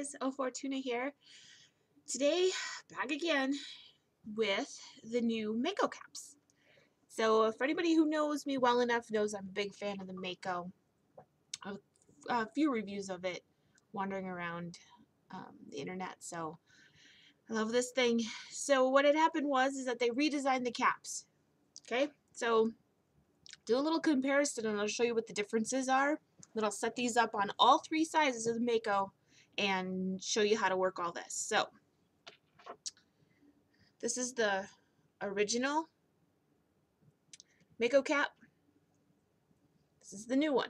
guys, Fortuna here. Today, back again with the new Mako caps. So for anybody who knows me well enough knows I'm a big fan of the Mako. A few reviews of it wandering around the internet, so I love this thing. So what had happened is that they redesigned the caps. Okay, so do a little comparison and I'll show you what the differences are. Then I'll set these up on all three sizes of the Mako and show you how to work all this. So this is the original Mako cap. This is the new one.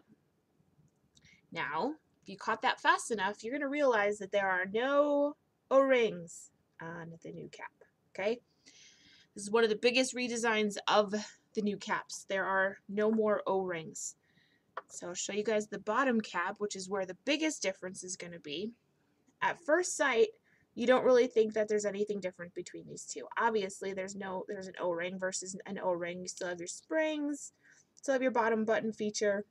Now, if you caught that fast enough, you're going to realize that there are no O-rings on the new cap. Okay? This is one of the biggest redesigns of the new caps. There are no more O-rings. So I'll show you guys the bottom cap, which is where the biggest difference is going to be. At first sight, you don't really think that there's anything different between these two. Obviously, there's an O-ring versus an O-ring. You still have your springs, still have your bottom button feature.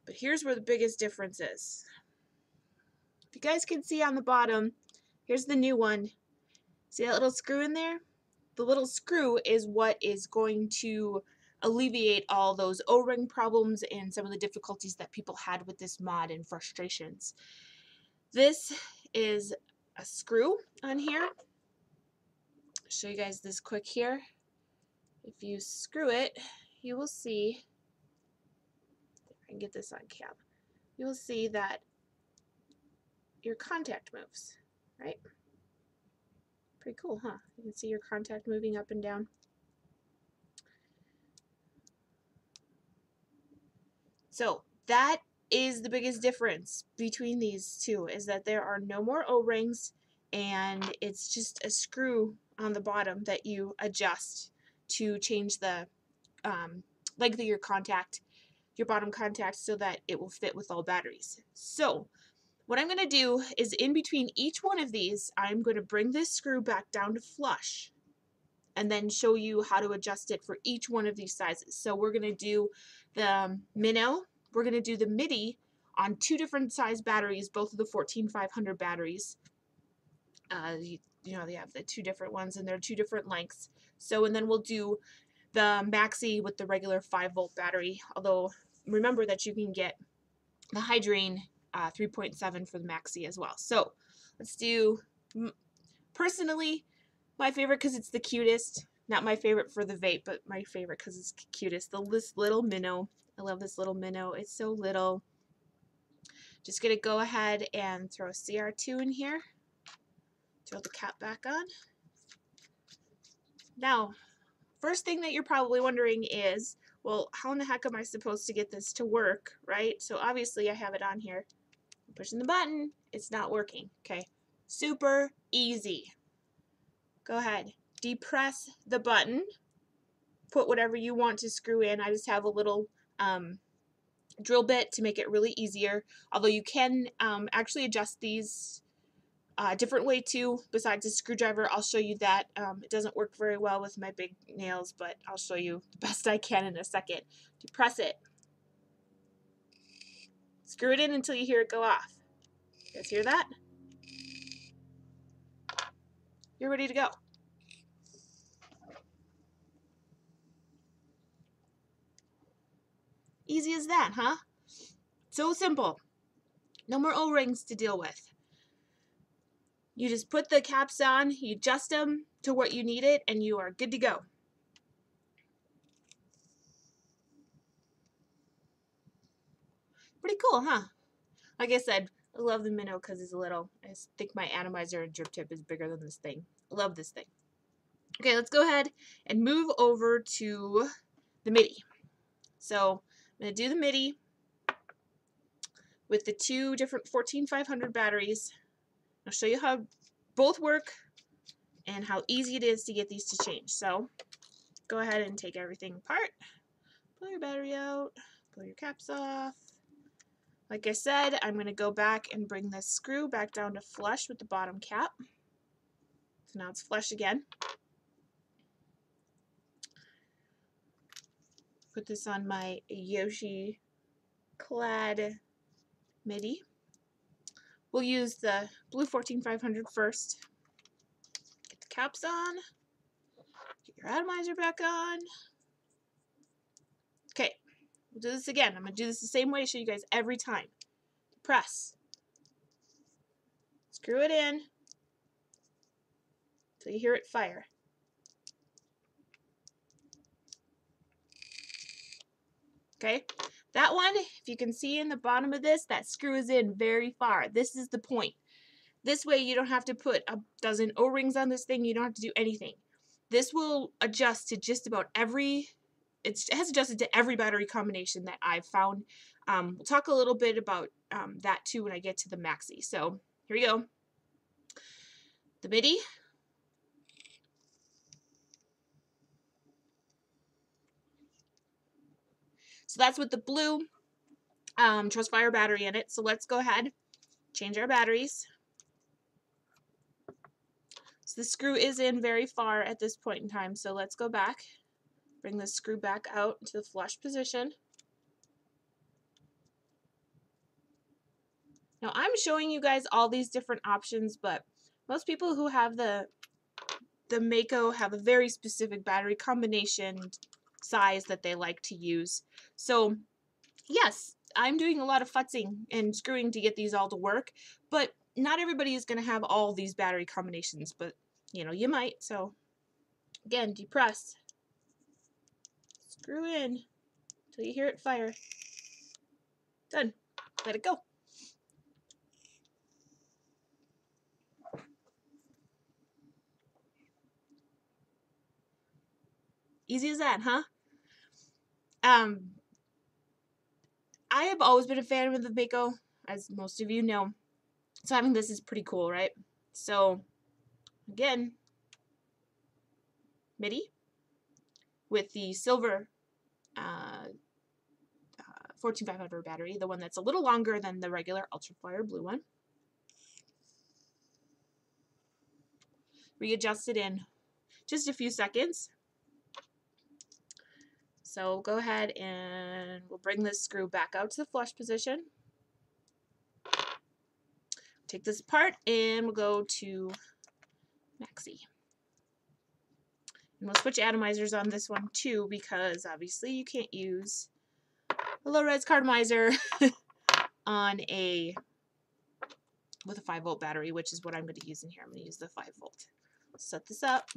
But here's where the biggest difference is. If you guys can see on the bottom, here's the new one. See that little screw in there? The little screw is what is going to alleviate all those O-ring problems and some of the difficulties that people had with this mod and frustrations. This is a screw on here. I'll show you guys this quick here. If you screw it, you will see, if I can get this on cam, you will see that your contact moves, right? Pretty cool, huh? You can see your contact moving up and down. So that is the biggest difference between these two, is that there are no more O-rings and it's just a screw on the bottom that you adjust to change the length of your contact, your bottom contact, so that it will fit with all batteries. So what I'm going to do is in between each one of these, I'm going to bring this screw back down to flush and then show you how to adjust it for each one of these sizes. So we're going to do the Minnow, we're going to do the MIDI on two different size batteries, both of the 14500 batteries. You know, they have the two different ones and they're two different lengths. So, and then we'll do the Maxi with the regular 5-volt battery, although remember that you can get the Hydrain 3.7 for the Maxi as well. So let's do, personally, my favorite because it's the cutest. Not my favorite for the vape, but my favorite because it's cutest. This little Minnow. I love this little Minnow. It's so little. Just going to go ahead and throw a CR2 in here. Throw the cap back on. Now, first thing that you're probably wondering is, well, how in the heck am I supposed to get this to work, right? So obviously I have it on here. I'm pushing the button. It's not working. Okay. Super easy. Go ahead. Depress the button. Put whatever you want to screw in. I just have a little drill bit to make it really easier. Although you can actually adjust these a different way too, besides a screwdriver. I'll show you that. It doesn't work very well with my big nails, but I'll show you the best I can in a second. Depress it. Screw it in until you hear it go off. You guys hear that? You're ready to go. Easy as that, huh? So simple. No more O-rings to deal with. You just put the caps on, you adjust them to what you need it, and you are good to go. Pretty cool, huh? Like I said, I love the Minnow because it's little. I think my atomizer and drip tip is bigger than this thing. I love this thing. Okay, let's go ahead and move over to the MIDI. So I'm going to do the MIDI with the two different 14500 batteries. I'll show you how both work and how easy it is to get these to change. So go ahead and take everything apart. Pull your battery out. Pull your caps off. Like I said, I'm going to go back and bring this screw back down to flush with the bottom cap. So now it's flush again. Put this on my Yoshi clad MIDI. We'll use the blue 14500 first. Get the caps on. Get your atomizer back on. Okay, we'll do this again. I'm going to do this the same way to show you guys every time. Press. Screw it in until you hear it fire. Okay, that one, if you can see in the bottom of this, that screw is in very far. This is the point. This way you don't have to put a dozen O-rings on this thing. You don't have to do anything. This will adjust to just about every, it has adjusted to every battery combination that I've found. We'll talk a little bit about that too when I get to the Maxi. So here we go. The MIDI. So that's with the blue Trustfire battery in it. So let's go ahead, change our batteries. So the screw is in very far at this point in time. So let's go back, bring the screw back out to the flush position. Now I'm showing you guys all these different options, but most people who have the Mako have a very specific battery combination size that they like to use. So yes, I'm doing a lot of futzing and screwing to get these all to work, but not everybody is going to have all these battery combinations, but you know, you might. So again, depress, screw in until you hear it fire. Done. Let it go. Easy as that, huh? I have always been a fan of the Mako, as most of you know. So having this is pretty cool, right? So again, MIDI with the silver 14500 battery, the one that's a little longer than the regular Ultrafire blue one. Readjust it in just a few seconds. So go ahead and we'll bring this screw back out to the flush position. Take this apart and we'll go to Maxi. And we'll switch atomizers on this one too, because obviously you can't use a low-res cartomizer on with a 5-volt battery, which is what I'm going to use in here. I'm going to use the 5-volt. Set this up.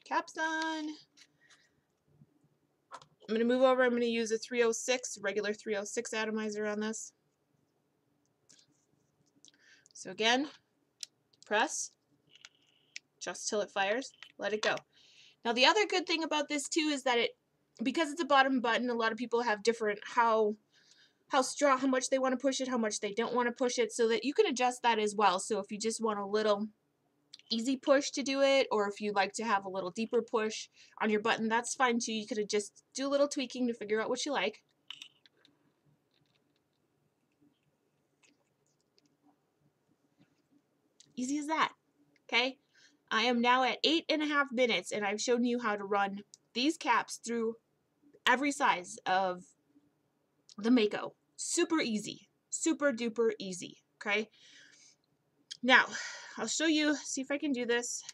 Caps on. I'm going to move over. I'm going to use a 306, regular 306 atomizer on this. So again, press, just till it fires, let it go. Now the other good thing about this too is that because it's a bottom button, a lot of people have different how strong, how much they want to push it, how much they don't want to push it, so that you can adjust that as well. So if you just want a little easy push to do it, or if you like to have a little deeper push on your button, that's fine too. You could just do a little tweaking to figure out what you like. Easy as that. Okay, I am now at 8.5 minutes and I've shown you how to run these caps through every size of the Mako. Super easy, super duper easy. Okay, now I'll show you, see if I can do this.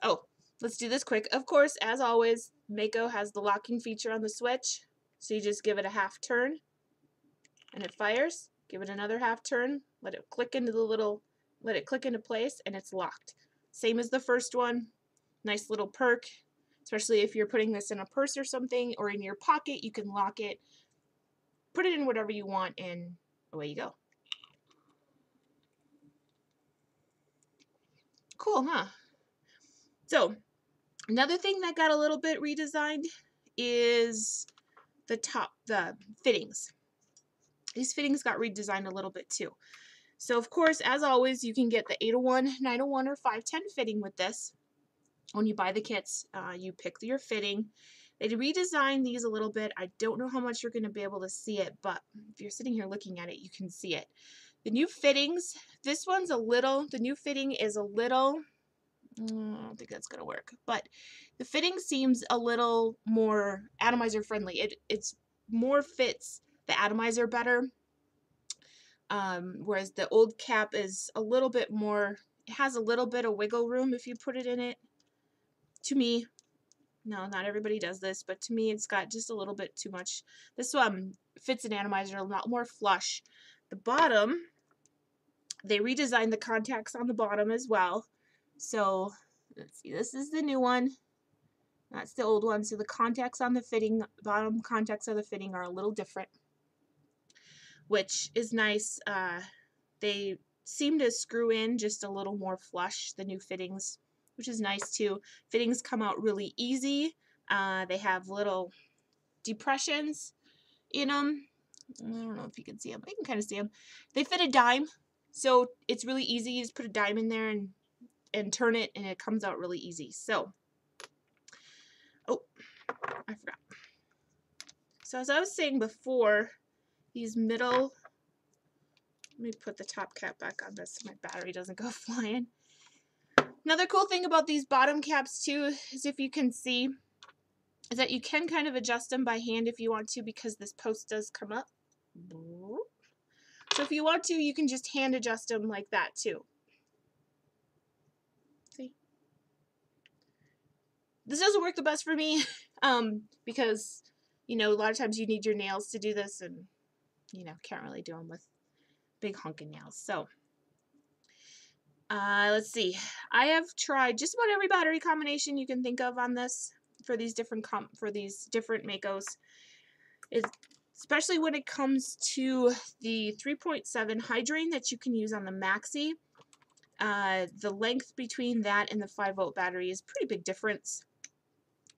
Oh, let's do this quick. Of course, as always, Mako has the locking feature on the switch. So you just give it a half turn and it fires. Give it another half turn, let it click into let it click into place, and it's locked. Same as the first one. Nice little perk, especially if you're putting this in a purse or something, or in your pocket, you can lock it, put it in whatever you want, and away you go. Cool, huh? So another thing that got a little bit redesigned is the fittings. These fittings got redesigned a little bit too. So of course, as always, you can get the 801, 901, or 510 fitting with this. When you buy the kits, you pick your fitting. They redesigned these a little bit. I don't know how much you're going to be able to see it, but if you're sitting here looking at it, you can see it. The new fittings, the new fitting is a little, I don't think that's going to work, but the fitting seems a little more atomizer friendly. It's more fits the atomizer better. whereas the old cap is a little bit more, it has a little bit of wiggle room if you put it in it. To me, no, not everybody does this, but to me it's got just a little bit too much. This fits an atomizer a lot more flush. The bottom, they redesigned the contacts on the bottom as well. So let's see, this is the new one. That's the old one. So the contacts on the fitting, bottom contacts of the fitting are a little different, which is nice. They seem to screw in just a little more flush, the new fittings, which is nice too. Fittings come out really easy. They have little depressions in them. I don't know if you can see them. I can kind of see them. They fit a dime, so it's really easy. You just put a dime in there and turn it, and it comes out really easy. So, oh, I forgot. So as I was saying before, these middle, let me put the top cap back on this so my battery doesn't go flying. Another cool thing about these bottom caps too is, if you can see, is that you can kind of adjust them by hand if you want to, because this post does come up. So if you want to, you can just hand adjust them like that too. See? This doesn't work the best for me because, you know, a lot of times you need your nails to do this, and, you know, can't really do them with big honking nails. So let's see. I have tried just about every battery combination you can think of on this for these different Makos. Especially when it comes to the 3.7 high drain that you can use on the Maxi. The length between that and the 5-volt battery is a pretty big difference.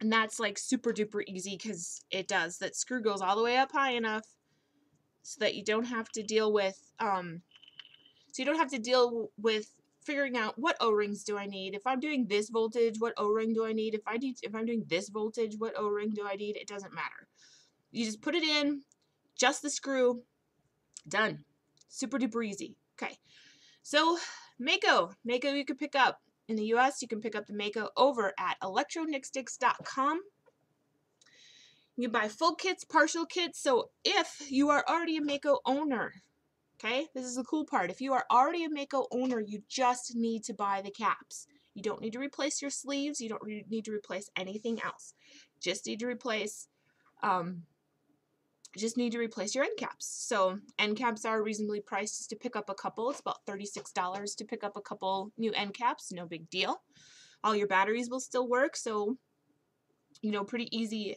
And that's like super duper easy, because it does. That screw goes all the way up high enough so that you don't have to deal with figuring out, what O-rings do I need? If I'm doing this voltage, what O-ring do I need? If I'm doing this voltage, what O-ring do I need? It doesn't matter. You just put it in, just the screw, done. Super duper easy. Okay. So Mako you can pick up in the US. You can pick up the Mako over at electronicsticks.com. You can buy full kits, partial kits. So if you are already a Mako owner, okay, this is the cool part. If you are already a Mako owner, you just need to buy the caps. You don't need to replace your sleeves. You don't need to replace anything else. Just need to replace your end caps. So end caps are reasonably priced just to pick up a couple. It's about $36 to pick up a couple new end caps. No big deal. All your batteries will still work. So, you know, pretty easy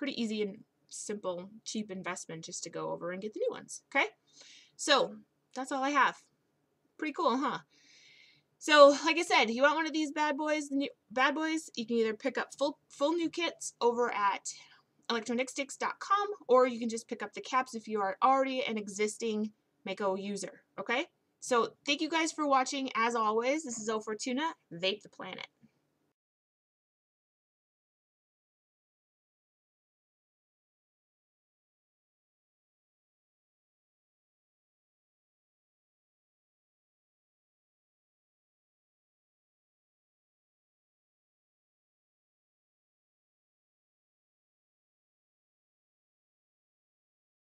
and simple, cheap investment just to go over and get the new ones. Okay. So that's all I have. Pretty cool, huh? So, like I said, you want one of these bad boys, the new bad boys, you can either pick up full new kits over at electronicsticks.com, or you can just pick up the caps if you are already an existing Mako user. Okay? So, thank you guys for watching. As always, this is O Fortuna. Vape the planet.